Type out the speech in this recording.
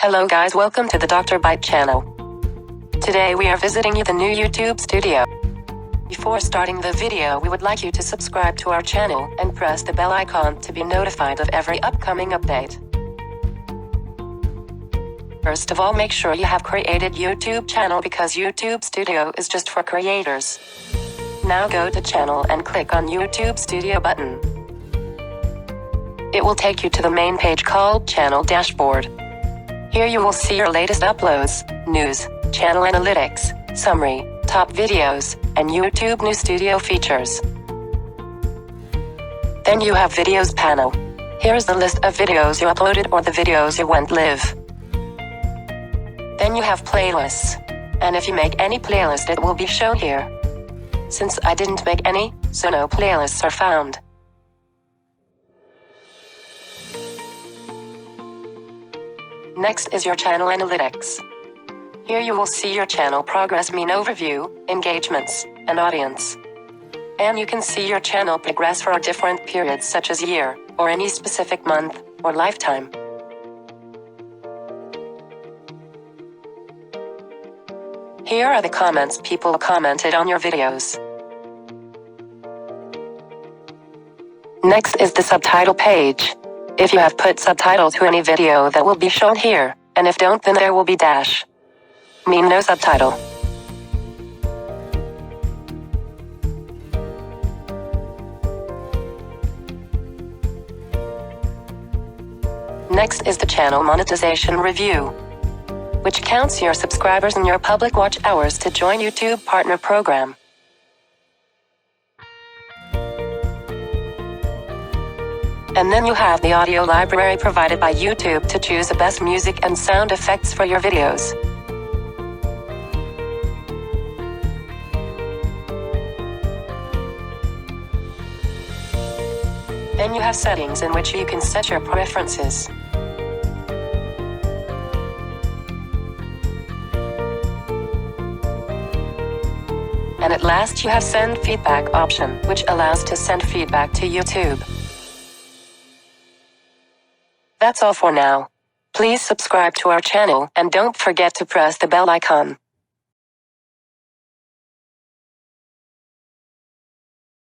Hello guys, welcome to the Dr. Byte channel. Today we are visiting the new YouTube studio. Before starting the video, we would like you to subscribe to our channel and press the bell icon to be notified of every upcoming update. First of all, make sure you have created YouTube channel because YouTube Studio is just for creators. Now go to channel and click on YouTube Studio button. It will take you to the main page called Channel Dashboard. Here you will see your latest uploads, news, channel analytics, summary, top videos, and YouTube new studio features. Then you have videos panel. Here is the list of videos you uploaded or the videos you went live. Then you have playlists. And if you make any playlist, it will be shown here. Since I didn't make any, so no playlists are found. Next is your channel analytics. Here you will see your channel progress, mean overview, engagements, and audience. And you can see your channel progress for different periods such as year, or any specific month, or lifetime. Here are the comments people commented on your videos. Next is the subtitle page. If you have put subtitle to any video, that will be shown here, and if don't, then there will be dash. Mean no subtitle. Next is the channel monetization review, which counts your subscribers and your public watch hours to join YouTube Partner Program. And then you have the audio library provided by YouTube to choose the best music and sound effects for your videos. Then you have settings in which you can set your preferences. And at last you have send feedback option, which allows to send feedback to YouTube. That's all for now. Please subscribe to our channel and don't forget to press the bell icon.